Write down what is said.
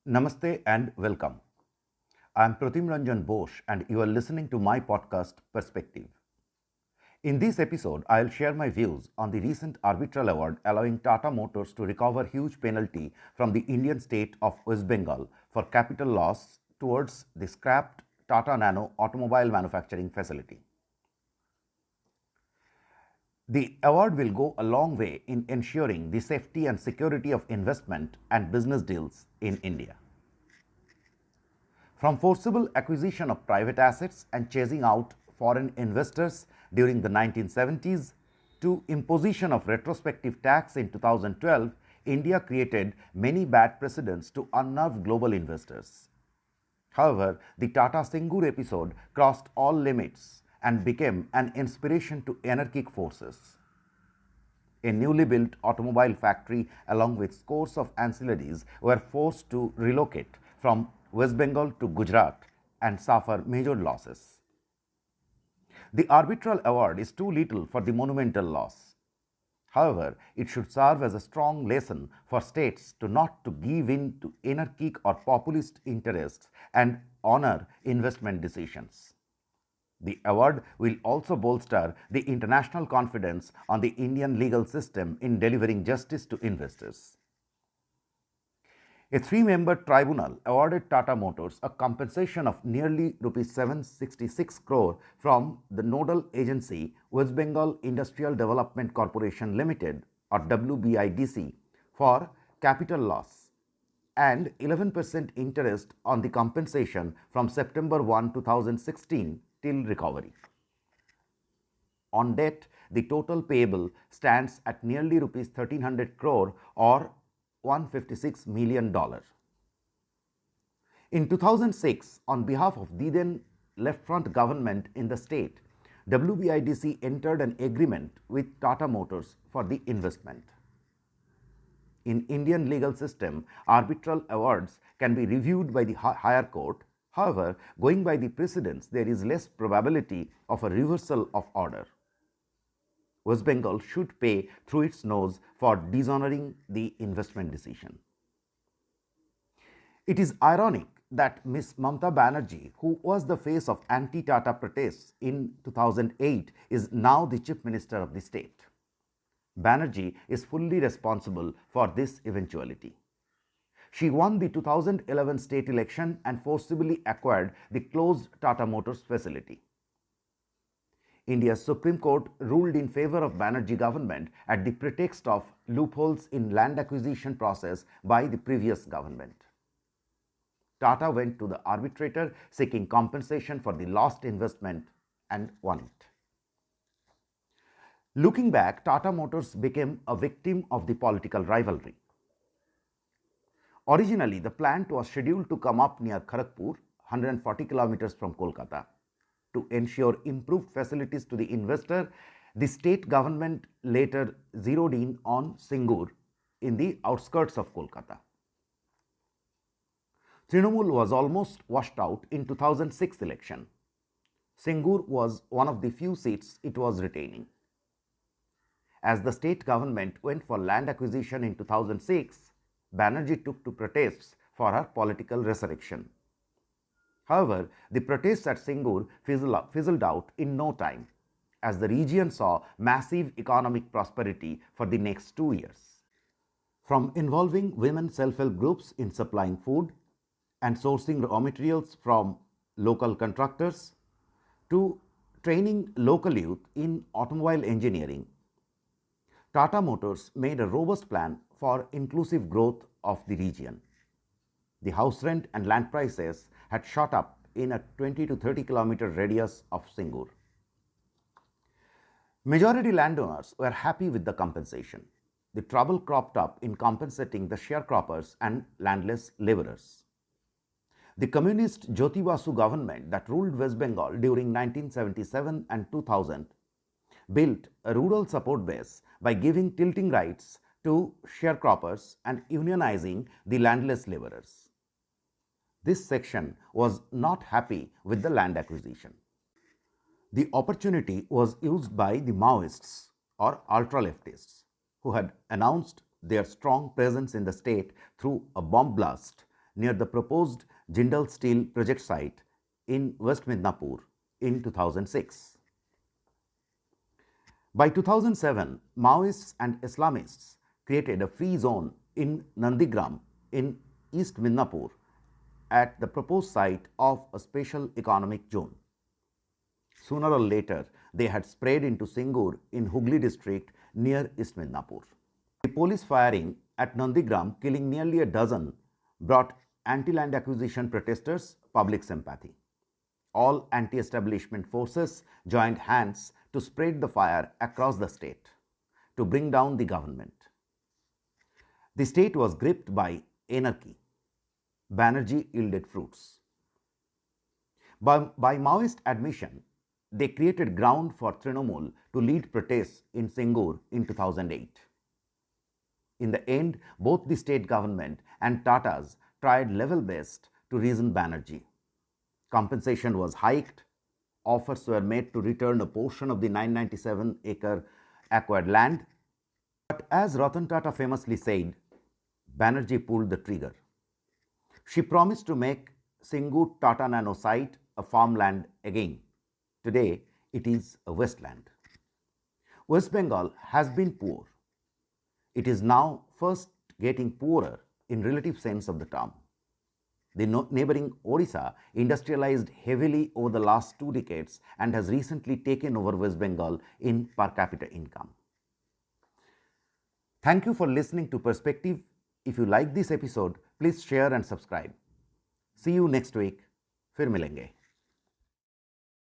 Namaste and welcome. I am Pratim Ranjan Bose and you are listening to my podcast Perspective. In this episode, I'll share my views on the recent arbitral award allowing Tata Motors to recover huge penalty from the Indian state of West Bengal for capital loss towards the scrapped Tata Nano automobile manufacturing facility. The award will go a long way in ensuring the safety and security of investment and business deals in India. From forcible acquisition of private assets and chasing out foreign investors during the 1970s to imposition of retrospective tax in 2012, India created many bad precedents to unnerve global investors. However, the Tata Singur episode crossed all limits and became an inspiration to anarchic forces. A newly built automobile factory, along with scores of ancillaries, were forced to relocate from West Bengal to Gujarat and suffer major losses. The arbitral award is too little for the monumental loss. However, it should serve as a strong lesson for states to not to give in to anarchic or populist interests and honor investment decisions. The award will also bolster the international confidence on the Indian legal system in delivering justice to investors. A three-member tribunal awarded Tata Motors a compensation of nearly Rs 766 crore from the nodal agency West Bengal Industrial Development Corporation Limited or WBIDC for capital loss and 11% interest on the compensation from September 1, 2016 till recovery. On debt, the total payable stands at nearly Rs 1300 crore or $156 million. In 2006, on behalf of the then left front government in the state, WBIDC entered an agreement with Tata Motors for the investment. In Indian legal system, arbitral awards can be reviewed by the higher court. However, going by the precedents, there is less probability of a reversal of order. West Bengal should pay through its nose for dishonoring the investment decision. It is ironic that Ms. Mamata Banerjee, who was the face of anti-Tata protests in 2008, is now the Chief Minister of the state. Banerjee is fully responsible for this eventuality. She won the 2011 state election and forcibly acquired the closed Tata Motors facility. India's Supreme Court ruled in favor of Banerjee government at the pretext of loopholes in land acquisition process by the previous government. Tata went to the arbitrator seeking compensation for the lost investment and won it. Looking back, Tata Motors became a victim of the political rivalry. Originally, the plant was scheduled to come up near Kharagpur, 140 kilometers from Kolkata. To ensure improved facilities to the investor, the state government later zeroed in on Singur in the outskirts of Kolkata. Trinamool was almost washed out in 2006 election. Singur was one of the few seats it was retaining. As the state government went for land acquisition in 2006, Banerjee took to protests for her political resurrection. However, the protests at Singur fizzled out in no time, as the region saw massive economic prosperity for the next 2 years. From involving women self-help groups in supplying food and sourcing raw materials from local contractors to training local youth in automobile engineering, Tata Motors made a robust plan for inclusive growth of the region. The house rent and land prices had shot up in a 20 to 30 kilometer radius of Singur. Majority landowners were happy with the compensation. The trouble cropped up in compensating the sharecroppers and landless laborers. The communist Jyoti Basu government that ruled West Bengal during 1977 and 2000 built a rural support base by giving tilting rights to sharecroppers and unionizing the landless laborers. This section was not happy with the land acquisition. The opportunity was used by the Maoists or ultra-leftists who had announced their strong presence in the state through a bomb blast near the proposed Jindal Steel project site in West Midnapur in 2006. By 2007, Maoists and Islamists created a free zone in Nandigram in East Midnapur at the proposed site of a special economic zone. Sooner or later, they had spread into Singur in Hooghly district near East Midnapur. The police firing at Nandigram, killing nearly a dozen, brought anti-land acquisition protesters public sympathy. All anti-establishment forces joined hands to spread the fire across the state to bring down the government. The state was gripped by anarchy. Banerjee yielded fruits. By Maoist admission, they created ground for Trinamool to lead protests in Singur in 2008. In the end, both the state government and Tatas tried level best to reason Banerjee. Compensation was hiked, offers were made to return a portion of the 997-acre acquired land. But as Ratan Tata famously said, Banerjee pulled the trigger. She promised to make Singur Tata Nano site a farmland again. Today, it is a wasteland. West Bengal has been poor. It is now first getting poorer in relative sense of the term. The neighboring Odisha industrialized heavily over the last 2 decades and has recently taken over West Bengal in per capita income. Thank you for listening to Perspective. If you like this episode, please share and subscribe. See you next week. फिर मिलेंगे.